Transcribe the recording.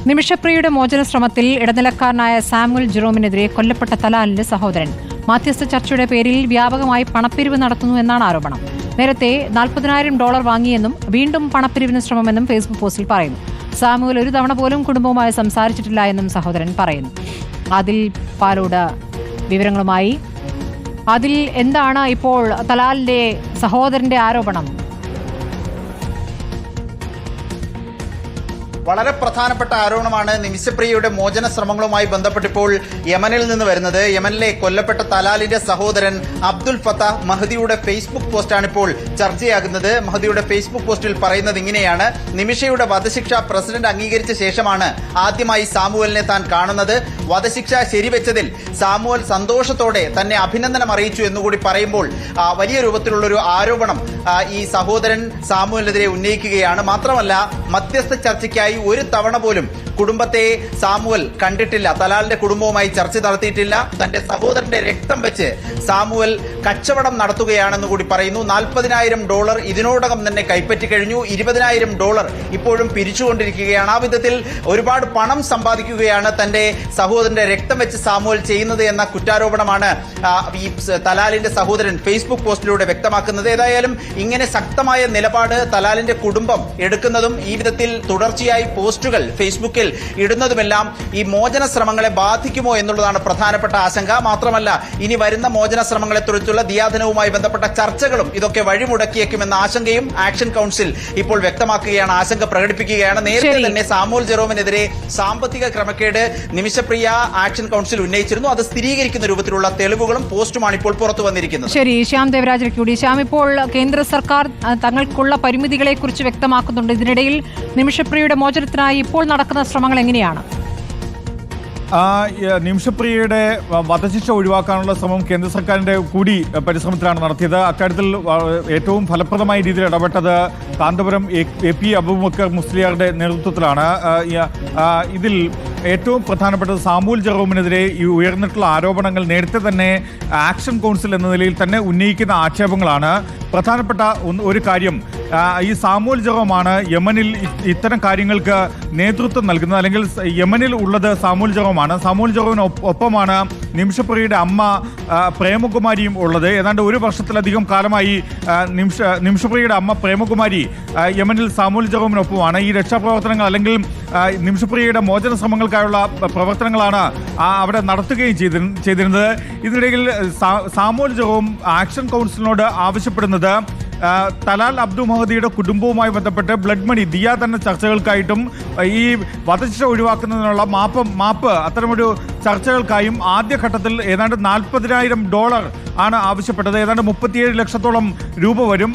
നിമിഷപ്രിയയുടെ മോചന ശ്രമത്തിൽ ഇടനിലക്കാരനായ സാമുവൽ ജെറോമിനെതിരെ കൊല്ലപ്പെട്ട തലാലിന്റെ സഹോദരൻ മധ്യസ്ഥ ചർച്ചയുടെ പേരിൽ വ്യാപകമായി പണപ്പിരിവ് നടത്തുന്നു എന്നാണ് ആരോപണം. നേരത്തെ $40,000 വാങ്ങിയെന്നും വീണ്ടും പണപ്പിരിവിന് ശ്രമമെന്നും ഫേസ്ബുക്ക് പോസ്റ്റിൽ പറയുന്നു. സാമുവൽ ഒരു തവണ പോലും കുടുംബവുമായി സംസാരിച്ചിട്ടില്ല എന്നും സഹോദരൻ പറയുന്നു. അതിൽ പാലോട് വിവരങ്ങളുമായി. അതിൽ എന്താണ് ഇപ്പോൾ തലാലിന്റെ സഹോദരന്റെ ആരോപണം? വളരെ പ്രധാനപ്പെട്ട ആരോപണമാണ് നിമിഷപ്രിയയുടെ മോചന ശ്രമങ്ങളുമായി ബന്ധപ്പെട്ടിപ്പോൾ യമനിൽ നിന്ന് വരുന്നത്. യമനിലെ കൊല്ലപ്പെട്ട തലാലിന്റെ സഹോദരൻ അബ്ദുൽ ഫത്താഹ് മഹദിയുടെ ഫേസ്ബുക്ക് പോസ്റ്റാണ് ഇപ്പോൾ ചർച്ചയാകുന്നത്. മഹദിയുടെ ഫേസ്ബുക്ക് പോസ്റ്റിൽ പറയുന്നത് ഇങ്ങനെയാണ്: നിമിഷയുടെ വധശിക്ഷ പ്രസിഡന്റ് അംഗീകരിച്ച ശേഷമാണ് ആദ്യമായി സാമുവലിനെ താൻ കാണുന്നത്. വധശിക്ഷ ശരിവെച്ചതിൽ സാമുവൽ സന്തോഷത്തോടെ തന്നെ അഭിനന്ദനം അറിയിച്ചു എന്നുകൂടി പറയുമ്പോൾ വലിയ രൂപത്തിലുള്ളൊരു ആരോപണം ഈ സഹോദരൻ സാമുവലിനെതിരെ ഉന്നയിക്കുകയാണ്. മാത്രമല്ല, മധ്യസ്ഥ ചർച്ചയ്ക്കായി ഒരു തവണ പോലും കുടുംബത്തെ സാമുവൽ കണ്ടിട്ടില്ല. തലാലിന്റെ കുടുംബവുമായി ചർച്ച നടത്തിയിട്ടില്ല. തന്റെ സഹോദരന്റെ രക്തം വെച്ച് സാമുവൽ കച്ചവടം നടത്തുകയാണെന്ന് കൂടി പറയുന്നു. $40,000 ഇതിനോടകം തന്നെ കൈപ്പറ്റി കഴിഞ്ഞു. $20,000 ഇപ്പോഴും പിരിച്ചുകൊണ്ടിരിക്കുകയാണ്. ആ വിധത്തിൽ ഒരുപാട് പണം സമ്പാദിക്കുകയാണ് തന്റെ സഹോദരന്റെ രക്തം വെച്ച് സാമുവൽ ചെയ്യുന്നത് എന്ന കുറ്റാരോപണമാണ് ഈ തലാലിന്റെ സഹോദരൻ ഫേസ്ബുക്ക് പോസ്റ്റിലൂടെ വ്യക്തമാക്കുന്നത്. ഏതായാലും ഇങ്ങനെ ശക്തമായ നിലപാട് തലാലിന്റെ കുടുംബം എടുക്കുന്നതും ഈ വിധത്തിൽ തുടർച്ചയായി പോസ്റ്റുകൾ ഫേസ്ബുക്കിൽ ഇടുന്നതുമെല്ലാം ഈ മോചന ശ്രമങ്ങളെ ബാധിക്കുമോ എന്നുള്ളതാണ് പ്രധാനപ്പെട്ട ആശങ്ക. മാത്രമല്ല, ഇനി വരുന്ന മോചന ശ്രമങ്ങളെ കുറിച്ചുള്ള ദിയാധനവുമായി ബന്ധപ്പെട്ട ചർച്ചകളും ഇതൊക്കെ വഴിമുടക്കിയേക്കുമെന്ന ആശങ്കയും ആക്ഷൻ കൗൺസിൽ ഇപ്പോൾ വ്യക്തമാക്കുകയാണ്, ആശങ്ക പ്രകടിപ്പിക്കുകയാണ്. നേരത്തെ തന്നെ സാമുവൽ ജെറോമിനെതിരെ സാമ്പത്തിക ക്രമക്കേട് നിമിഷപ്രിയ ആക്ഷൻ കൗൺസിൽ ഉന്നയിച്ചിരുന്നു. അത് സ്ഥിരീകരിക്കുന്ന രൂപത്തിലുള്ള തെളിവുകളും പോസ്റ്റുമാണ് ഇപ്പോൾ പുറത്തു വന്നിരിക്കുന്നത്. ശരി, ശ്യാം ദേവരാജ് കൂടി. ശ്യാം, ഇപ്പോൾ കേന്ദ്ര സർക്കാർ തങ്ങൾക്കുള്ള പരിമിതികളെ കുറിച്ച് വ്യക്തമാക്കുന്നുണ്ട്. ഇതിനിടയിൽ നിമിഷപ്രിയയുടെ മോചനത്തിനായി ഇപ്പോൾ നടക്കുന്ന ശ്രമങ്ങൾ എങ്ങനെയാണ്? നിമിഷപ്രിയയുടെ വധശിക്ഷ ഒഴിവാക്കാനുള്ള ശ്രമം കേന്ദ്ര സർക്കാരിന്റെ കൂടി പരിശ്രമത്തിലാണ് നടത്തിയത്. അക്കാര്യത്തിൽ ഏറ്റവും ഫലപ്രദമായ രീതിയിൽ ഇടപെട്ടത് കാന്തപുരം AP അബൂബക്കർ മുസ്ലിയാരുടെ നേതൃത്വത്തിലാണ്. ഇതിൽ ഏറ്റവും പ്രധാനപ്പെട്ടത് സാമുവൽ ജെറോമിനെതിരെ ഈ ഉയർന്നിട്ടുള്ള ആരോപണങ്ങൾ നേരത്തെ തന്നെ ആക്ഷൻ കൗൺസിൽ എന്ന നിലയിൽ തന്നെ ഉന്നയിക്കുന്ന ആക്ഷേപങ്ങളാണ്. പ്രധാനപ്പെട്ട ഒരു കാര്യം, ഈ സാമുവൽ ജെറോമാണ് യമനിൽ ഇത്തരം കാര്യങ്ങൾക്ക് നേതൃത്വം നൽകുന്നത്. അല്ലെങ്കിൽ യമനിൽ ഉള്ളത് സാമുവൽ ജെറോമാണ്. സാമുവൽ ജെറോമിന് ഒപ്പമാണ് നിമിഷപ്രിയയുടെ അമ്മ പ്രേമകുമാരിയും ഉള്ളത്. ഏതാണ്ട് ഒരു വർഷത്തിലധികം കാലമായി നിമിഷപ്രിയയുടെ അമ്മ പ്രേമകുമാരി യമനിൽ സാമുവൽ ജെറോമിനൊപ്പമാണ്. ഈ രക്ഷാപ്രവർത്തനങ്ങൾ അല്ലെങ്കിൽ നിമിഷപ്രിയയുടെ മോചന ശ്രമങ്ങൾക്കായുള്ള പ്രവർത്തനങ്ങളാണ് അവിടെ നടത്തുകയും ചെയ്തിരുന്നത്. ഇതിനിടയിൽ സാമുവൽ ജെറോം ആക്ഷൻ കൗൺസിലിനോട് ആവശ്യപ്പെടുന്നത് തലാൽ അബ്ദു മഹദിയുടെ കുടുംബവുമായി ബന്ധപ്പെട്ട് ബ്ലഡ് മണി ദിയ തന്നെ ചർച്ചകൾക്കായിട്ടും ഈ വധശിക്ഷ ഒഴിവാക്കുന്നതിനുള്ള മാപ്പ് അത്തരമൊരു ചർച്ചകൾക്കായും ആദ്യഘട്ടത്തിൽ ഏതാണ്ട് $40,000 ആണ് ആവശ്യപ്പെട്ടത്. ഏതാണ്ട് 37 ലക്ഷത്തോളം രൂപ വരും.